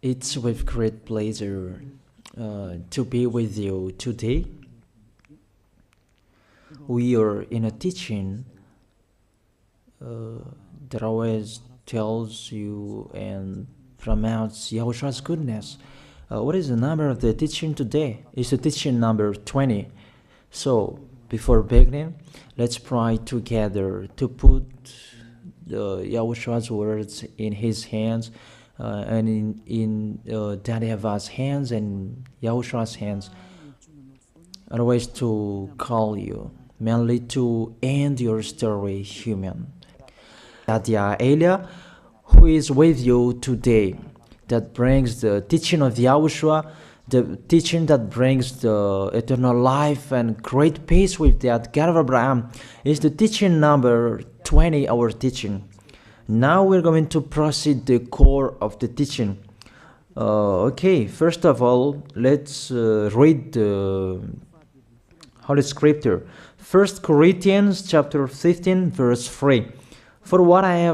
It's with great pleasure to be with you today. We are in a teaching that always tells you and promotes Yahushua's goodness. What is the number of the teaching today? It's the teaching number 20. So, before beginning, let's pray together to put Yahushua's words in his hands and in Daddy YAHVAH's hands and Yahushua's hands. Otherwise, to call you, mainly to end your story human. Nadia Elia, who is with you today, that brings the teaching of Yahushua, the teaching that brings the eternal life and great peace with that God of Abraham, is the teaching number 20, our teaching. Now we're going to proceed the core of the teaching. Okay, first of all, let's read the Holy Scripture. 1 Corinthians chapter 15, verse 3. For what I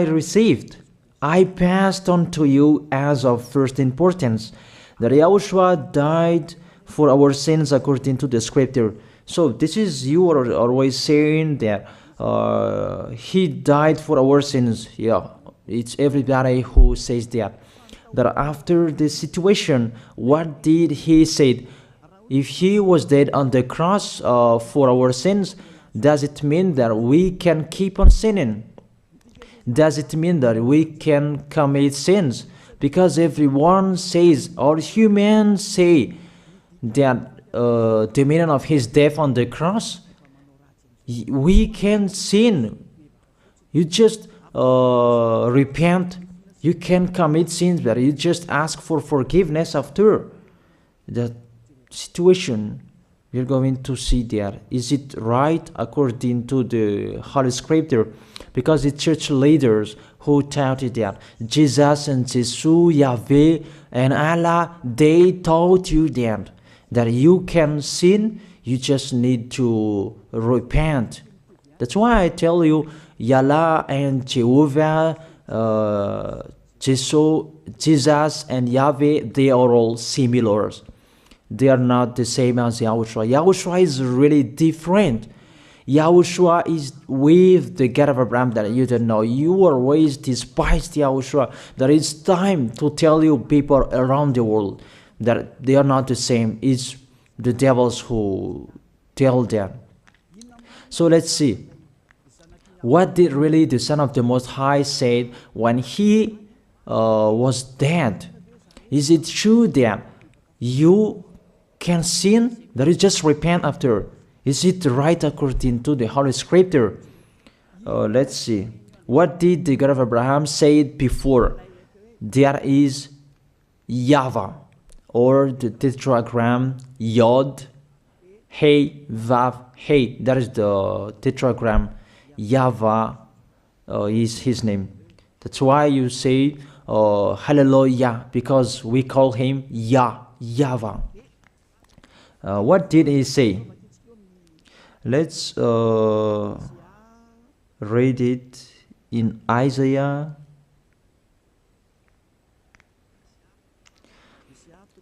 received, I passed on to you as of first importance, that Yahushua died for our sins according to the Scripture. So this is, you are always saying that he died for our sins. Yeah, it's everybody who says that. That after the situation, what did he say? If he was dead on the cross for our sins, does it mean that we can keep on sinning? Does it mean that we can commit sins? Because everyone says, or humans say, that the meaning of his death on the cross, we can sin. You just repent. You can commit sins, but you just ask for forgiveness after that situation. We're going to see there. Is it right according to the Holy Scripture? Because the church leaders who taught it that Jesus and Jesus, Yahweh and Allah, they taught you that you can sin, you just need to repent. That's why I tell you, Yahlah and Jehovah, Jesus and Yahweh, they are all similar. They are not the same as Yahushua. Yahushua is really different. Yahushua is with the God of Abraham that you don't know. You always despised Yahushua. There is time to tell you people around the world that they are not the same. It's the devils who tell them. So let's see. What did really the Son of the Most High say when he was dead? Is it true that you can sin, that you just repent after? Is it right according to the Holy Scripture? Let's see. What did the God of Abraham say before? There is YAHVAH, or the tetragram Yod, Hey, Vav, Hey. That is the tetragram. YAHVAH is his name. That's why you say Hallelujah, because we call him YAHVAH. What did he say? Let's read it in Isaiah.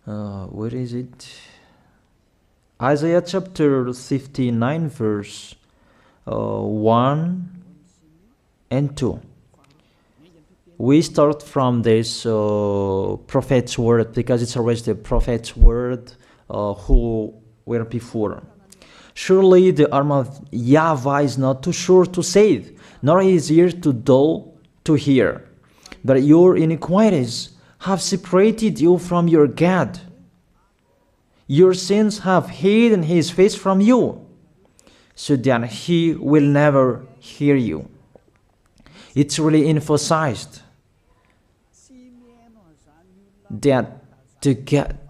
Where is it? Isaiah chapter 59, verse 1 and 2. We start from this prophet's word, because it's always the prophet's word who were before. Surely the arm of YAHVAH is not too short to save, nor his ear too dull to hear. But your iniquities have separated you from your God. Your sins have hidden his face from you, so that he will never hear you. It's really emphasized that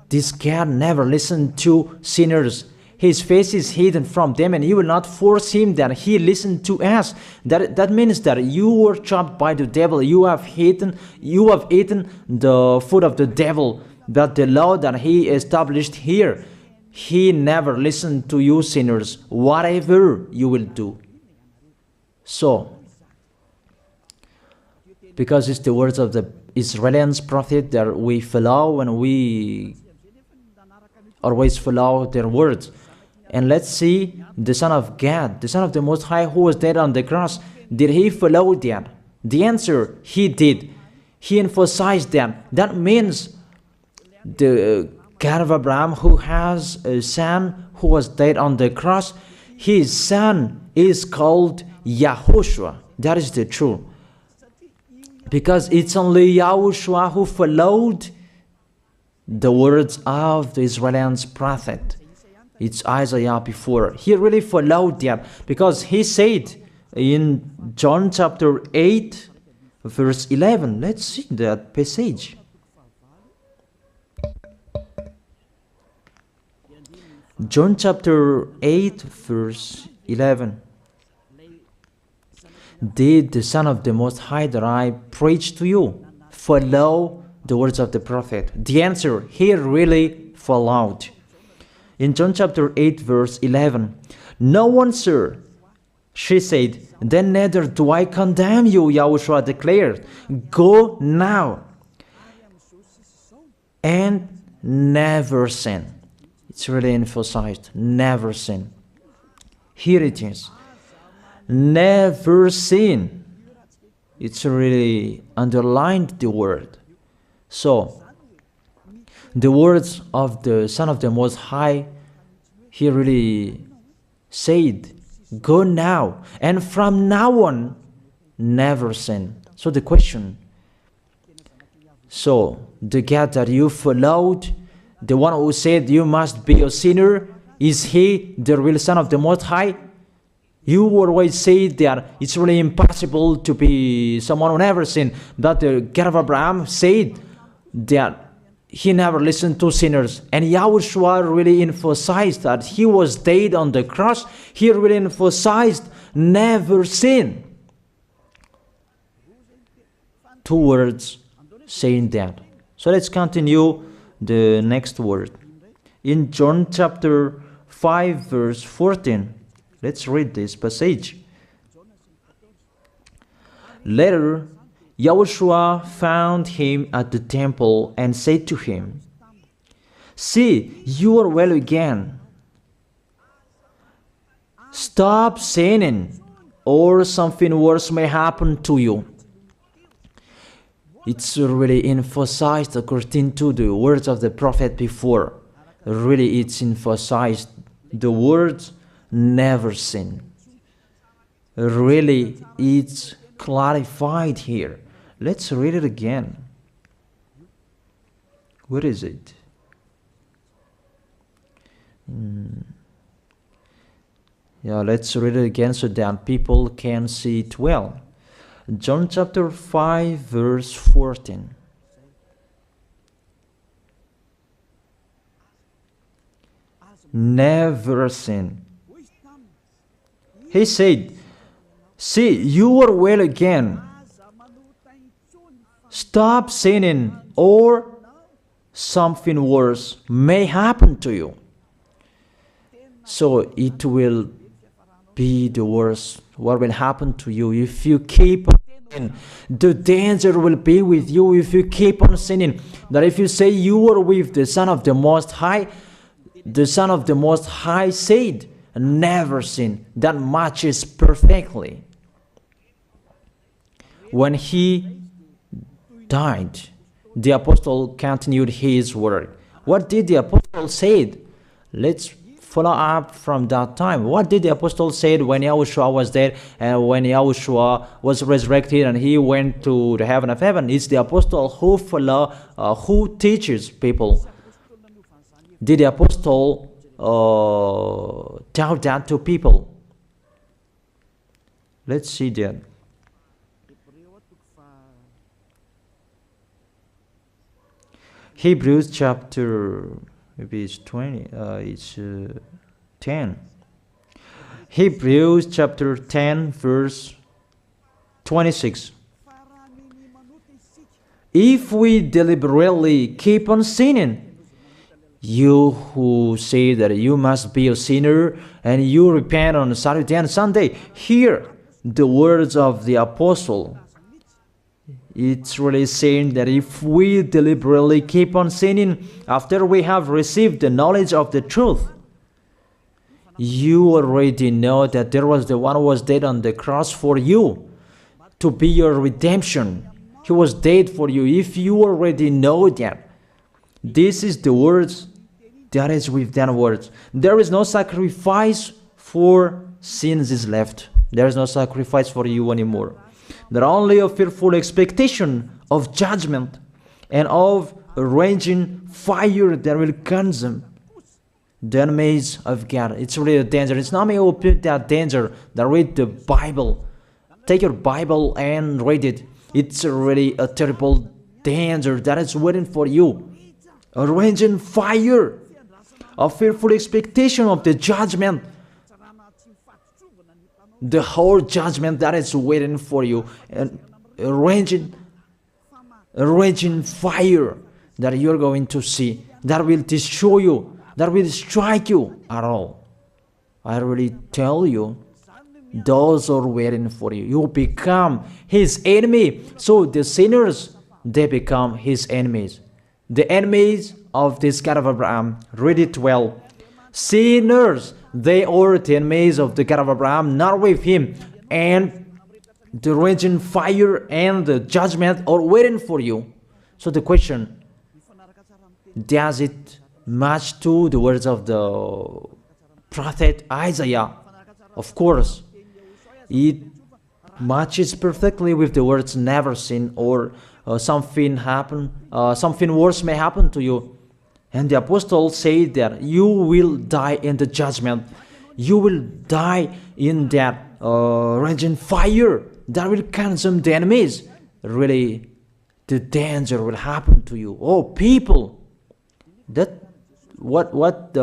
this God never listened to sinners. His face is hidden from them, and you will not force him that he listened to us. That means that you were trapped by the devil. You have eaten the food of the devil. But the law that he established here, he never listened to you sinners, whatever you will do. So, because it's the words of the Israelians prophet that we follow, and we always follow their words. And let's see the Son of God, the Son of the Most High, who was dead on the cross. Did he follow that? The answer, he did. He emphasized that. That means the God of Abraham, who has a son who was dead on the cross, his son is called YAHOSHUAH. That is the truth. Because it's only YAHOSHUAH who followed the words of the Israelians prophet. It's Isaiah before. He really followed that, because he said in John chapter 8, verse 11. Let's see that passage. John chapter 8, verse 11. Did the Son of the Most High that I preach to you follow the words of the prophet? The answer, he really followed. In John chapter 8, verse 11, no one, sir, she said, then neither do I condemn you, YAHOSHUAH declared. Go now and never sin. It's really emphasized, never sin. Here it is, never sin. It's really underlined the word. So, the words of the Son of the Most High, he really said, go now, and from now on, never sin. So the question, so the God that you followed, the one who said you must be a sinner, is he the real Son of the Most High? You always say that it's really impossible to be someone who never sinned. But the God of Abraham said that he never listened to sinners. And YAHOSHUAH really emphasized that he was dead on the cross. He really emphasized never sin. Two words saying that. So let's continue the next word. In John chapter 5, verse 14. Let's read this passage. Later, YAHOSHUAH found him at the temple and said to him, see, you are well again. Stop sinning, or something worse may happen to you. It's really emphasized according to the words of the prophet before. Really, it's emphasized the words never sin. Really, it's clarified here. Let's read it again. Where is it? Yeah, let's read it again so that people can see it well. John chapter 5, verse 14. Never sin. He said, see, you are well again. Stop sinning, or something worse may happen to you. So it will be the worst. What will happen to you if you keep on sinning? The danger will be with you if you keep on sinning. That if you say you are with the Son of the Most High, the Son of the Most High said, never sin. That matches perfectly. When he died, the apostle continued his work. What did the apostle say? Let's follow up from that time. What did the apostle say when YAHOSHUAH was dead and when YAHOSHUAH was resurrected and he went to the heaven of heaven? It's the apostle who teaches people. Did the apostle tell that to people? Let's see that. Hebrews chapter, maybe it's 20, it's 10. Hebrews chapter 10, verse 26. If we deliberately keep on sinning, you who say that you must be a sinner and you repent on Saturday and Sunday, hear the words of the apostle. It's really saying that if we deliberately keep on sinning after we have received the knowledge of the truth, you already know that there was the one who was dead on the cross for you to be your redemption. He was dead for you. If you already know that, this is the words that is with that words. There is no sacrifice for sins is left. There is no sacrifice for you anymore. There are only a fearful expectation of judgment and of a raging fire that will consume the enemies of God. It's really a danger. It's not me who put that danger that read the Bible. Take your Bible and read it. It's really a terrible danger that is waiting for you. A raging fire, a fearful expectation of the judgment, the whole judgment that is waiting for you, and a raging fire that you're going to see, that will destroy you, that will strike you at all. I really tell you, those are waiting for you. You become his enemy. So the sinners, they become his enemies. The enemies of this God of Abraham. Read it well. Sinners, they are the enemies of the God of Abraham, not with him. And the raging fire and the judgment are waiting for you. So the question, does it match to the words of the prophet Isaiah? Of course, it matches perfectly with the words never sin, or something worse may happen to you. And the apostle said that you will die in the judgment. You will die in that raging fire that will consume the enemies. Really, the danger will happen to you. Oh, people, that what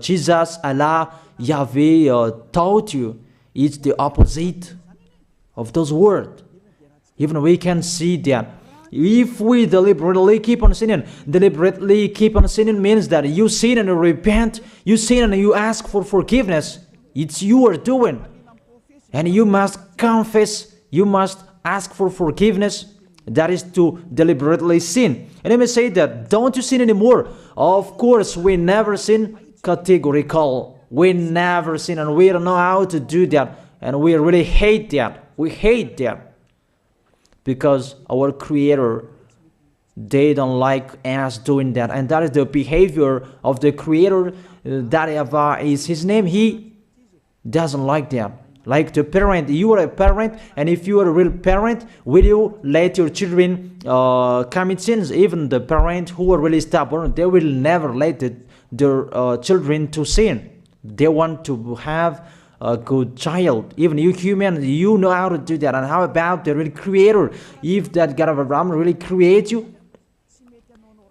Jesus, Allah, Yahweh taught you is the opposite of those words. Even we can see that if we deliberately keep on sinning means that you sin and you repent, you sin and you ask for forgiveness. It's you are doing. And you must confess, you must ask for forgiveness. That is to deliberately sin. And I may say that, don't you sin anymore? Of course, we never sin. Categorical. We never sin, and we don't know how to do that. And we really hate that. We hate that. Because our Creator, they don't like us doing that. And that is the behavior of the Creator. That YAHVAH is his name. He doesn't like that. Like the parent, you are a parent, and if you are a real parent, will you let your children commit sins? Even the parent who are really stubborn, they will never let their children to sin. They want to have a good child. Even you human, you know how to do that. And how about the real Creator? If that God of Abraham really creates you,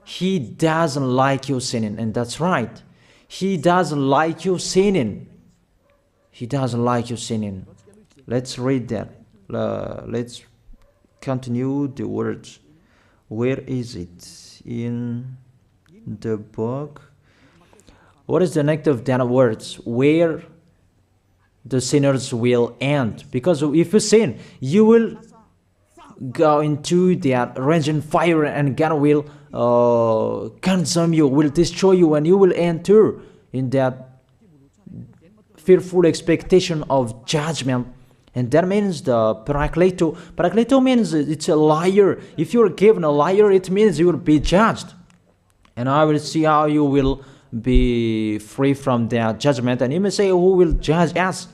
he doesn't like you sinning. And that's right. He doesn't like you sinning. He doesn't like you sinning. Let's read that. Let's continue the words. Where is it? In the book. What is the next of that words? Where the sinners will end. Because if you sin, you will go into that raging fire, and God will consume you, will destroy you, and you will enter in that fearful expectation of judgment. And that means the parakleto. Parakleto means it's a liar. If you're given a liar, it means you will be judged. And I will see how you will be free from that judgment. And you may say, who will judge us?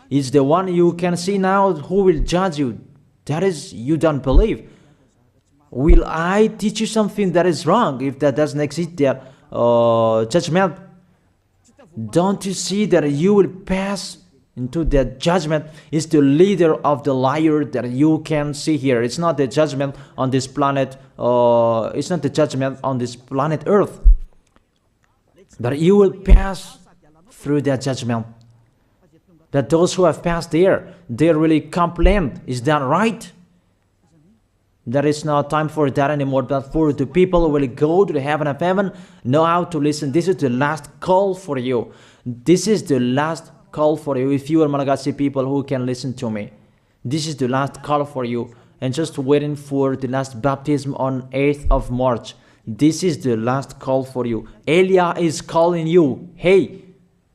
It's the one you can see now who will judge you. That is, you don't believe. Will I teach you something that is wrong if that doesn't exist, that judgment? Don't you see that you will pass into that judgment? Is the leader of the liar that you can see here. It's not the judgment on this planet. It's not the judgment on this planet Earth. But you will pass through that judgment. That those who have passed there, they really complain. Is that right? There is no time for that anymore. But for the people who will go to the heaven of heaven, know how to listen. This is the last call for you. This is the last call for you. If you are Malagasy people who can listen to me, this is the last call for you. and just waiting for the last baptism on 8th of March. This is the last call for you. Elijah is calling you. Hey,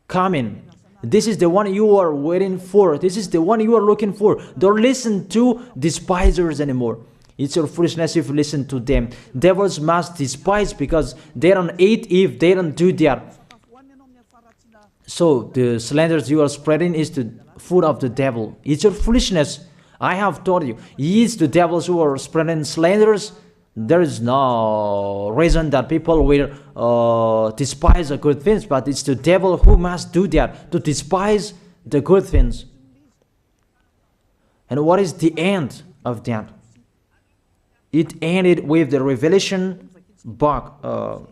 come in. This is the one you are waiting for. This is the one you are looking for. Don't listen to despisers anymore. It's your foolishness if you listen to them. Devils must despise because they don't eat if they don't do that. So the slanders you are spreading is the food of the devil. It's your foolishness. I have told you. It's the devils who are spreading slanders. There is no reason that people will despise the good things, but it's the devil who must do that, to despise the good things. And what is the end of that? It ended with the Revelation book.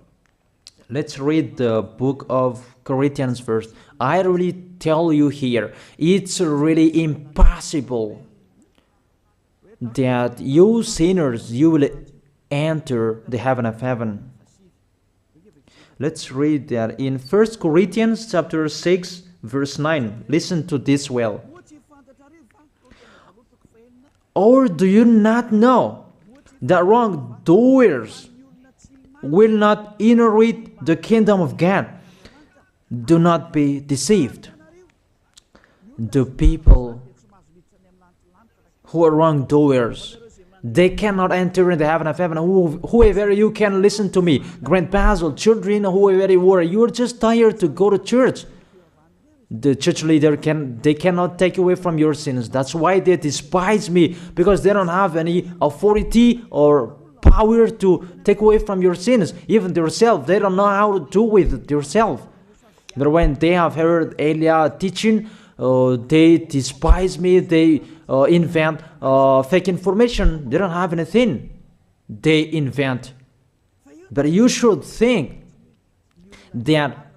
Let's read the book of Corinthians first. I really tell you here, it's really impossible that you sinners, you will enter the heaven of heaven. Let's read that in 1 Corinthians chapter 6 verse 9. Listen to this well. Or do you not know that wrongdoers will not inherit the kingdom of God? Do not be deceived. The people who are wrongdoers, they cannot enter in the heaven of heaven. Whoever you can listen to me, grandpas or children, whoever you are, you are just tired to go to church. The church leader they cannot take away from your sins. That's why they despise me, because they don't have any authority or power to take away from your sins. Even themselves, they don't know how to do with themselves. But when they have heard Elijah teaching, they despise me. They invent fake information. They don't have anything. They invent. But you should think that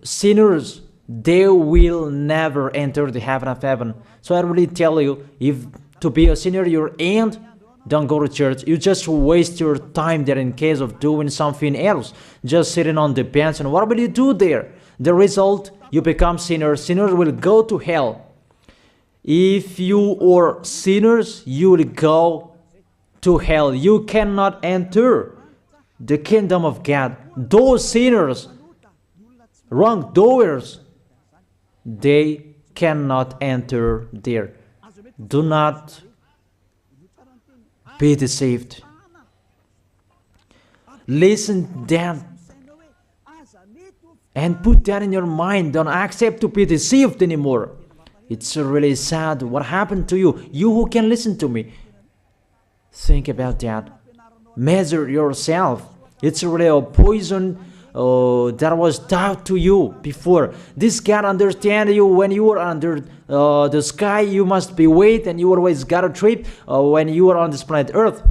sinners, they will never enter the heaven of heaven. So I really tell you, if to be a sinner you ain't, don't go to church. You just waste your time there in case of doing something else. Just sitting on the bench, and what will you do there? The result, you become sinners. Sinners will go to hell. If you are sinners, you will go to hell. You cannot enter the kingdom of God. Those sinners, wrongdoers, they cannot enter there. Do not be deceived. Listen then and put that in your mind. Don't accept to be deceived anymore. It's really sad what happened to you. You who can listen to me, think about that. Measure yourself. It's really a poison that was taught to you before. This God understand you when you are under the sky. You must be wait, and you always got a trip when you are on this planet Earth.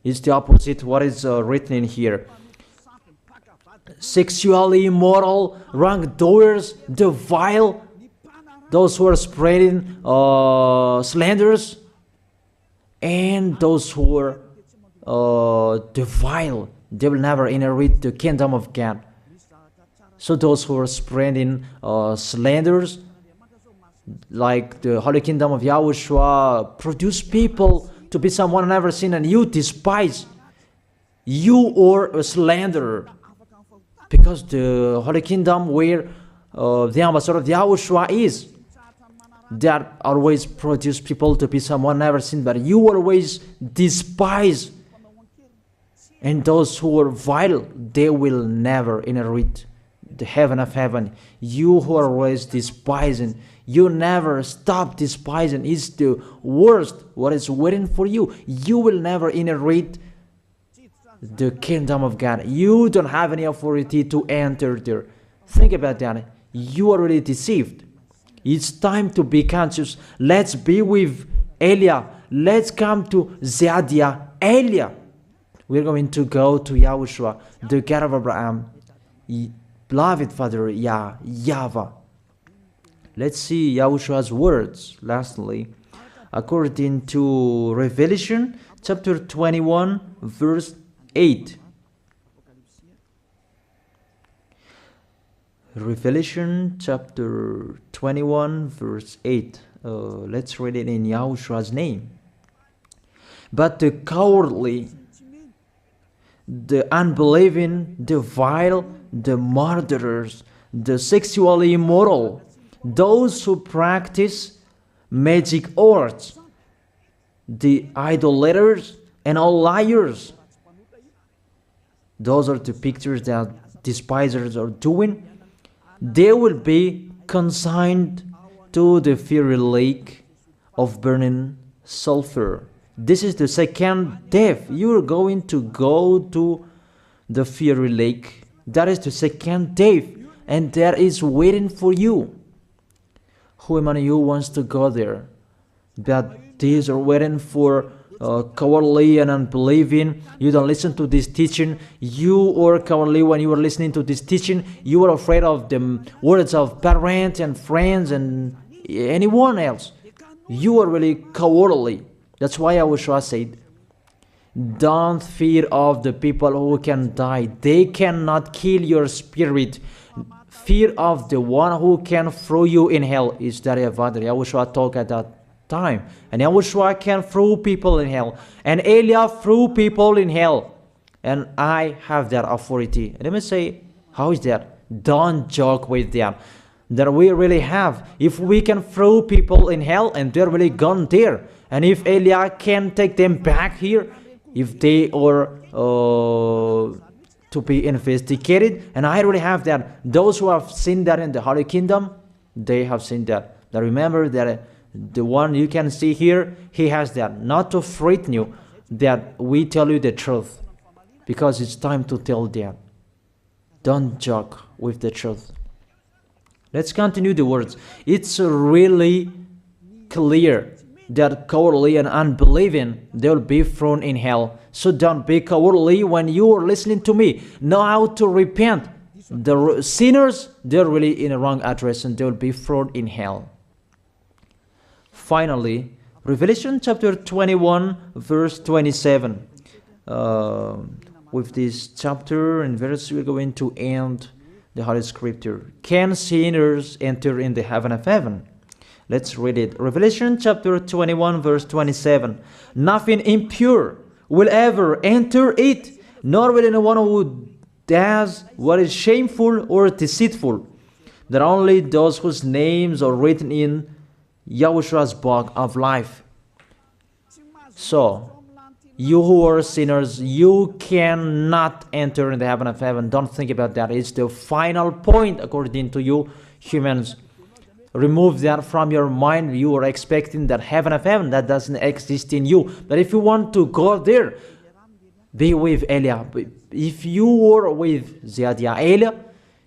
It's the opposite what is written in here. Sexually immoral, wrongdoers, the vile, those who are spreading slanders, and those who are the vile, they will never inherit the kingdom of God. So those who are spreading slanders, like the Holy Kingdom of YAHOSHUAH, produce people to be someone never seen, and you despise. You are a slanderer. Because the Holy Kingdom where the ambassador of YAHOSHUAH is, that always produce people to be someone never seen, but you always despise. And those who are vile, they will never inherit the heaven of heaven. You who are always despising, you never stop despising. It's the worst what is waiting for you. You will never inherit the kingdom of God. You don't have any authority to enter there. Think about that. You are already deceived. It's time to be conscious. Let's be with Elijah. Let's come to Zadiah. Elijah. We're going to go to YAHOSHUAH, the God of Abraham, beloved Father YAHVAH. Let's see YAHOSHUAH's words. Lastly, according to Revelation chapter 21, verse 8. Revelation chapter 21 verse 8. Let's read it in Yahoshua's name. But the cowardly, the unbelieving, the vile, the murderers, the sexually immoral, those who practice magic arts, the idolaters, and all liars. Those are the pictures that despisers are doing. They will be consigned to the fiery lake of burning sulfur. This is the second death. You are going to go to the fiery lake. That is the second death, and that is waiting for you. Who among you wants to go there? That these are waiting for cowardly and unbelieving. You don't listen to this teaching. You are cowardly when you are listening to this teaching. You are afraid of the words of parents and friends and anyone else. You are really cowardly. That's why YAHOSHUAH said, don't fear of the people who can die. They cannot kill your spirit. Fear of the one who can throw you in hell. Is that what YAHOSHUAH talked at that time? And YAHOSHUAH can throw people in hell. And Elia threw people in hell. And I have that authority. Let me say, how is that? Don't joke with that. That we really have. If we can throw people in hell and they're really gone there, and if Elia can take them back here, if they are to be investigated, and I really have that. Those who have seen that in the Holy Kingdom, they have seen that. Now remember that the one you can see here, he has that. Not to frighten you, that we tell you the truth, because it's time to tell that. Don't joke with the truth. Let's continue the words. It's really clear that cowardly and unbelieving, they'll be thrown in hell. So don't be cowardly when you are listening to me. Know how to repent. The sinners, they're really in a wrong address and they'll be thrown in hell. Finally, Revelation chapter 21 verse 27. With this chapter and verse, we're going to end the Holy Scripture. Can sinners enter in the heaven of heaven? Let's read it. Revelation chapter 21 verse 27. Nothing impure will ever enter it, nor will anyone who does what is shameful or deceitful, that only those whose names are written in YAHOSHUAH's book of life. So, you who are sinners, you cannot enter in the heaven of heaven. Don't think about that. It's the final point according to you humans. Remove that from your mind. You are expecting that heaven of heaven that doesn't exist in you. But if you want to go there, be with Elia. If you are with Elia,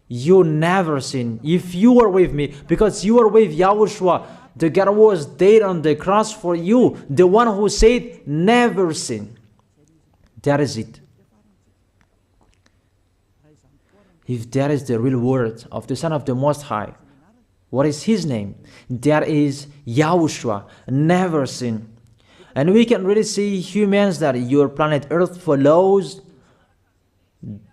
you never sin. If you are with me, because you are with YAHOSHUAH, the God was dead on the cross for you, the one who said never sin. That is it. If that is the real word of the Son of the Most High, what is his name? That is YAHOSHUAH, never sin. And we can really see humans that your planet Earth follows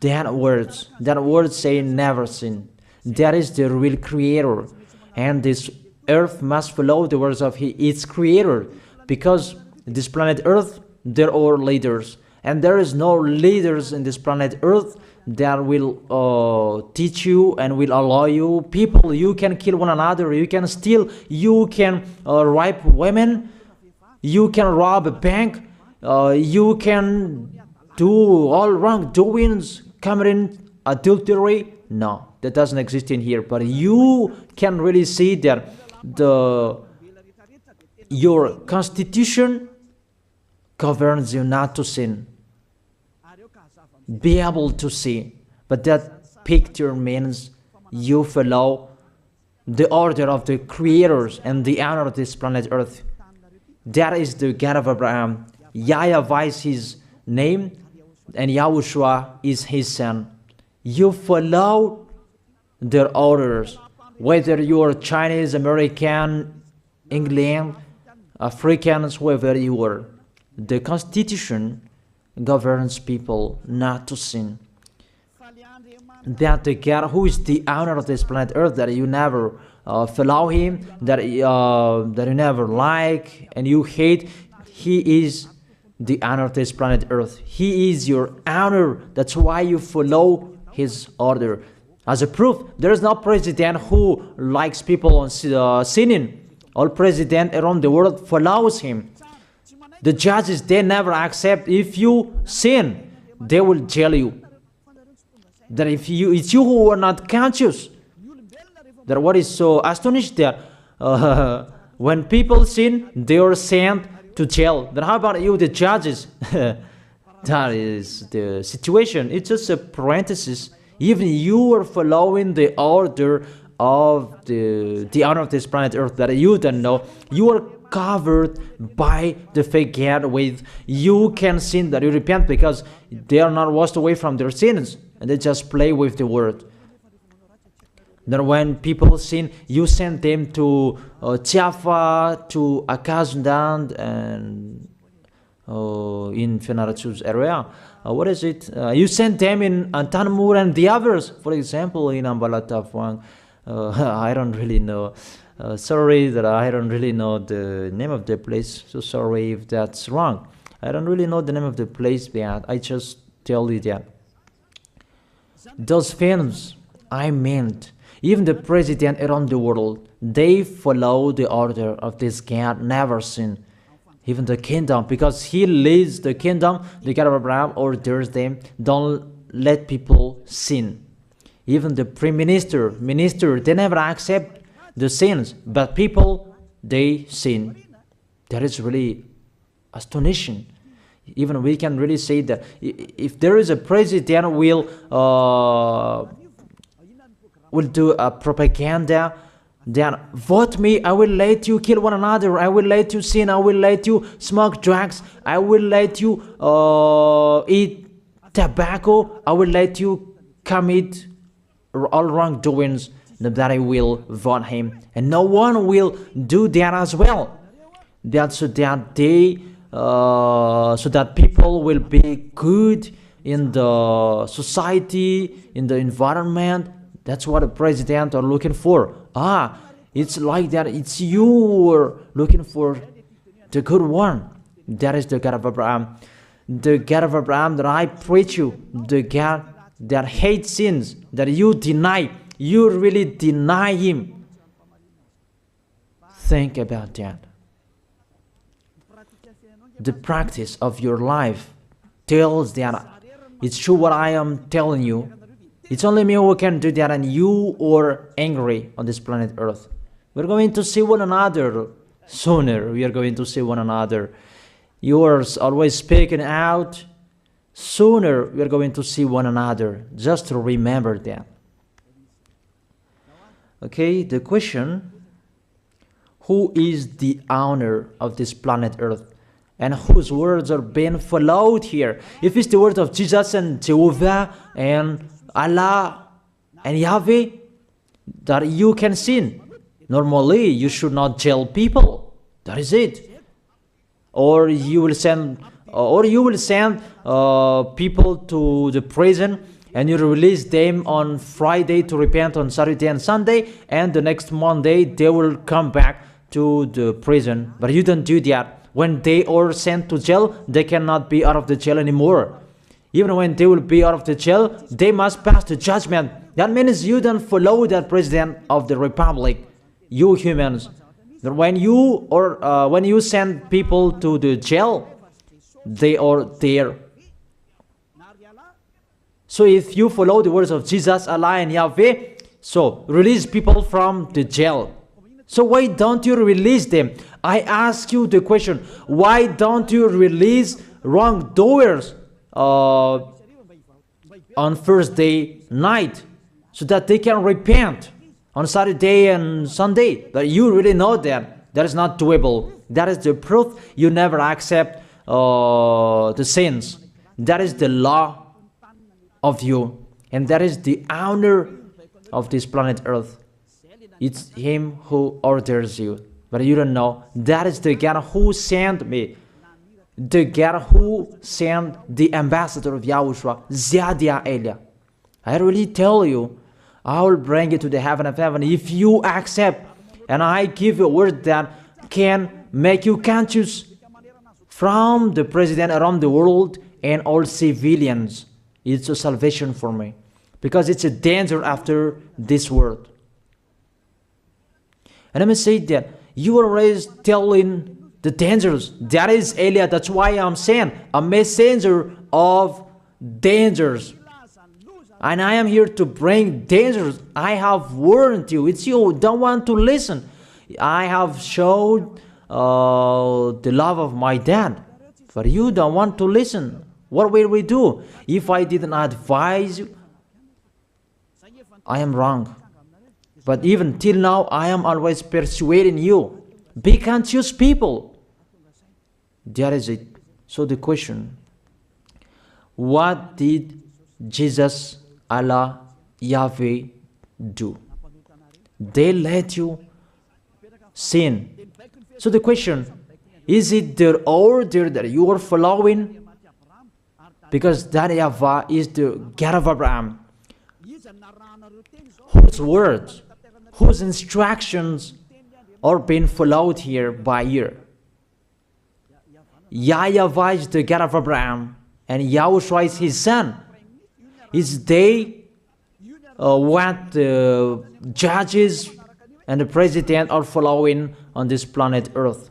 that word saying never sin. That is the real creator. And this Earth must follow the words of its creator, because this planet Earth, there are leaders. And there is no leaders in this planet Earth that will teach you and will allow you. People, you can kill one another, you can steal, you can rape women, you can rob a bank, you can do all wrongdoings, committing adultery. No, that doesn't exist in here. But you can really see that your constitution governs you not to sin. Be able to see. But that picture means you follow the order of the creators and the honor of this planet Earth. That is the God of Abraham. YAHVAH is his name, and YAHOSHUAH is his son. You follow their orders, whether you are Chinese, American, England, Africans, whoever you are. The Constitution governs people not to sin. That the God who is the owner of this planet Earth, that you never follow him, that that you never like and you hate, he is the owner of this planet Earth. He is your owner. That's why you follow his order. As a proof, there is no president who likes people on sinning. All president around the world follows him. The judges, they never accept. If you sin, they will jail you. That if it's you who are not conscious. That what is so astonished that when people sin, they are sent to jail. Then how about you, the judges? That is the situation. It's just a parenthesis. Even you are following the order of the owner of this planet Earth that you don't know. You are covered by the fake God with you can sin, that you repent, because they are not washed away from their sins and they just play with the word. Then when people sin, you send them to Java, to Akazundan, and in Fenarachu's area. What is it? You send them in Tanmur and the others. For example, in Ambalatafuang. I don't really know. Sorry that I don't really know the name of the place. So sorry if that's wrong. I don't really know the name of the place, but I just tell you that. Those films, I meant, even the president around the world, they follow the order of this God, never sin. Even the kingdom, because he leads the kingdom, the God of Abraham orders them, don't let people sin. Even the prime minister, they never accept the sins, but people, they sin. That is really astonishing. Even we can really say that if there is a president will do a propaganda, then vote me, I will let you kill one another, I will let you sin, I will let you smoke drugs, I will let you eat tobacco, I will let you commit all wrongdoings, that I will vote him. And no one will do that as well. That's so that they so that people will be good in the society, in the environment. That's what the president are looking for. It's like that. It's you who are looking for the good one. That is the God of Abraham. The God of Abraham that I preach you. The God that hates sins, that you deny. You really deny him. Think about that. The practice of your life tells that it's true what I am telling you. It's only me who can do that, and you are angry on this planet Earth. We're going to see one another sooner. We are going to see one another. You are always speaking out. Sooner we are going to see one another. Just to remember that. Okay, the question: who is the owner of this planet Earth? And whose words are being followed here? If it's the word of Jesus and Jehovah and Allah and Yahweh, that you can sin. Normally, you should not jail people. That is it. Or you will send, people to the prison, and you release them on Friday to repent on Saturday and Sunday, and the next Monday they will come back to the prison. But you don't do that. When they are sent to jail, they cannot be out of the jail anymore. Even when they will be out of the jail, they must pass the judgment. That means you don't follow that president of the republic, you humans. When you send people to the jail, they are there. So if you follow the words of Jesus, Allah and Yahweh, so release people from the jail. So why don't you release them? I ask you the question, why don't you release wrongdoers on Thursday night so that they can repent on Saturday and Sunday? But you really know that is not doable. That is the proof you never accept the sins. That is the law of you, and that is the owner of this planet Earth. It's him who orders you, but you don't know. That is the God who sent me, the God who sent the ambassador of Yahushua, Zadia Elia. I really tell you, I will bring you to the heaven of heaven if you accept. And I give you a word that can make you conscious from the president around the world and all civilians. It's a salvation for me, because it's a danger after this world. And let me say that you are always telling the dangers. That is Elia. That's why I'm saying a messenger of dangers. And I am here to bring dangers. I have warned you. It's you who don't want to listen. I have showed the love of my dad, but you don't want to listen. What will we do? If I didn't advise you, I am wrong. But even till now, I am always persuading you. Be conscious, people. That is it. So the question, what did Jesus, Allah, Yahweh do? They let you sin. So the question, is it their order that you are following? Because that YAHVAH is the God of Abraham, whose words, whose instructions are being followed here by year. YAHVAH is the God of Abraham, and YAHOSHUAH is his son. Is they what the judges and the president are following on this planet Earth.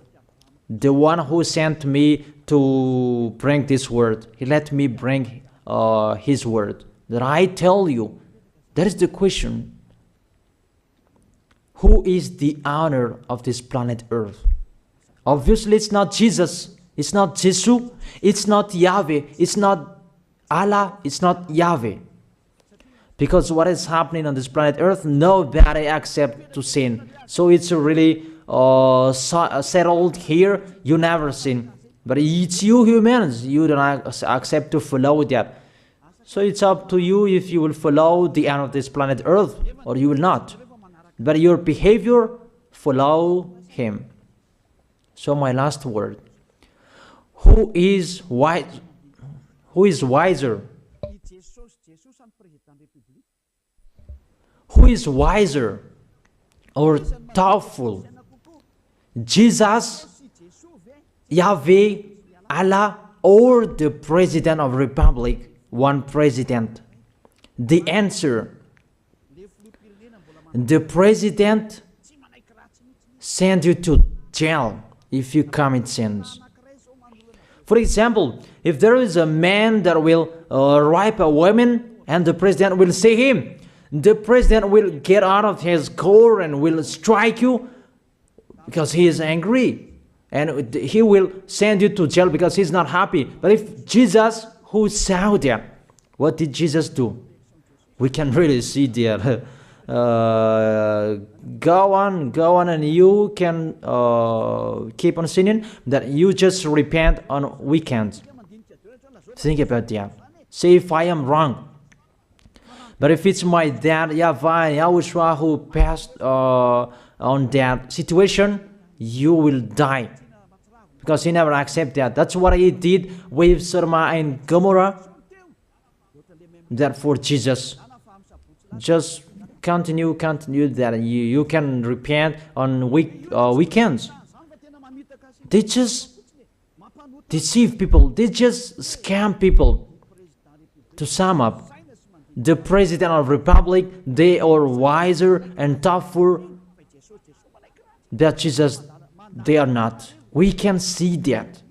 The one who sent me to bring this word, he let me bring his word. That I tell you, that is the question. Who is the owner of this planet Earth? Obviously, it's not Jesus. It's not Jesus. It's not Yahweh. It's not Allah. It's not Yahweh. Because what is happening on this planet Earth, nobody accepts to sin. So it's really settled here. You never sin. But it's you humans, you don't accept to follow that. So it's up to you if you will follow the end of this planet Earth or you will not. But your behavior, follow him. So my last word. Who is wise? Who is wiser? Who is wiser or thoughtful? Jesus, Yahweh, Allah, or the President of Republic, one president? The answer, the president send you to jail if you commit sins. For example, if there is a man that will rape a woman and the president will see him, the president will get out of his car and will strike you because he is angry. And he will send you to jail because he's not happy. But if Jesus, who saw that, what did Jesus do? We can really see that. Go on, and you can keep on sinning, that you just repent on weekends. Think about that. Say if I am wrong. But if it's my dad, YAHVAH and YAHOSHUAH, who passed on that situation, you will die. Because he never accepted that. That's what he did with Sodom and Gomorrah. Therefore, Jesus, just continue that you can repent on weekends. They just deceive people. They just scam people. To sum up, the President of Republic, they are wiser and tougher than Jesus. They are not. We can see that.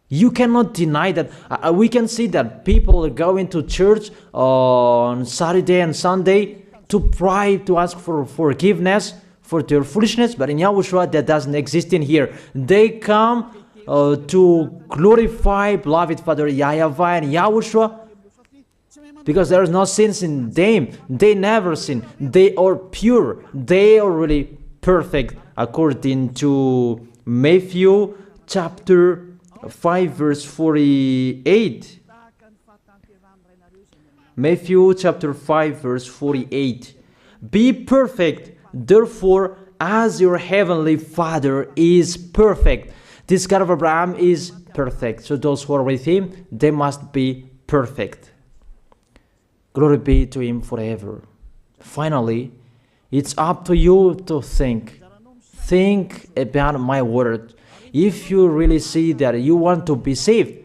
You cannot deny that. We can see that people are going to church on Saturday and Sunday to pray, to ask for forgiveness for their foolishness. But in YAHOSHUAH, that doesn't exist in here. They come to glorify beloved Father YAHVAH and YAHOSHUAH because there is no sins in them. They never sin. They are pure. They are really perfect according to Matthew chapter 5 verse 48. Matthew chapter 5 verse 48. Be perfect, therefore, as your heavenly Father is perfect. This God of Abraham is perfect. So those who are with him, they must be perfect. Glory be to him forever. Finally, it's up to you to think. Think about my word. If you really see that you want to be saved,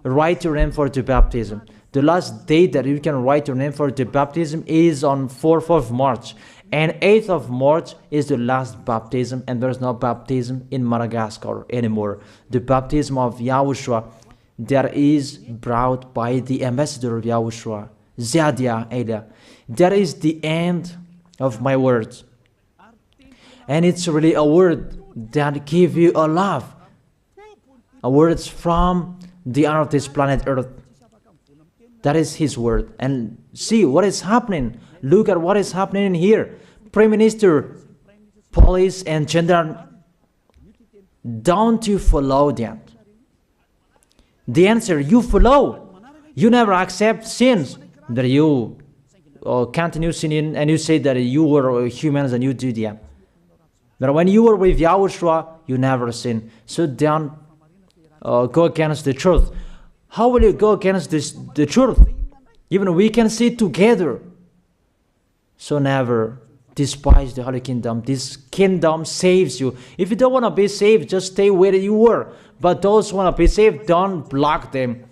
write your name for the baptism. The last date that you can write your name for the baptism is on 4th of March. And 8th of March is the last baptism, and there's no baptism in Madagascar anymore. The baptism of YAHOSHUAH that is brought by the ambassador of YAHOSHUAH, Zadia Ada. That is the end of my words. And it's really a word that gives you a love. A word from the honor of this planet Earth. That is his word. And see what is happening. Look at what is happening in here. Prime Minister, police and gendarme, don't you follow that? The answer, you follow. You never accept sins. That you continue sinning and you say that you were humans and you do that. But when you were with YAHOSHUAH, you never sin. So don't go against the truth. How will you go against the truth? Even we can see together. So never despise the Holy Kingdom. This kingdom saves you. If you don't want to be saved, just stay where you were. But those who want to be saved, don't block them.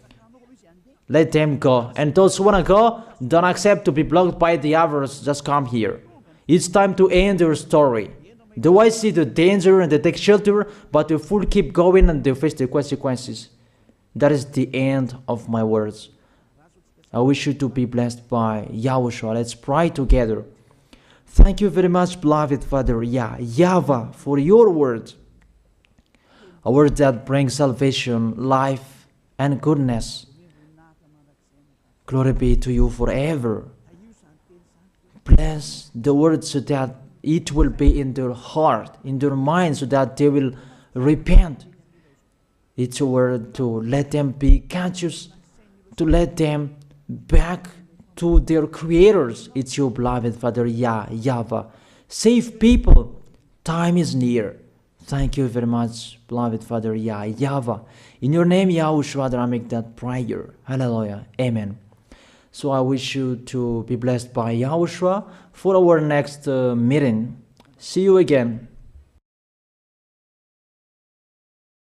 Let them go. And those who want to go, don't accept to be blocked by the others. Just come here. It's time to end your story. Do I see the danger and they take shelter, but the fool keep going and they face the consequences? That is the end of my words. I wish you to be blessed by YAHOSHUAH. Let's pray together. Thank you very much, beloved Father YAHVAH, for your word. A word that brings salvation, life, and goodness. Glory be to you forever. Bless the word so that it will be in their heart, in their mind, so that they will repent. It's a word to let them be conscious, to let them back to their creators. It's your beloved Father YAHVAH. Save people. Time is near. Thank you very much, beloved Father YAHVAH. In your name, YAHOSHUAH, that I make that prayer. Hallelujah. Amen. So I wish you to be blessed by YAHOSHUAH for our next meeting. See you again.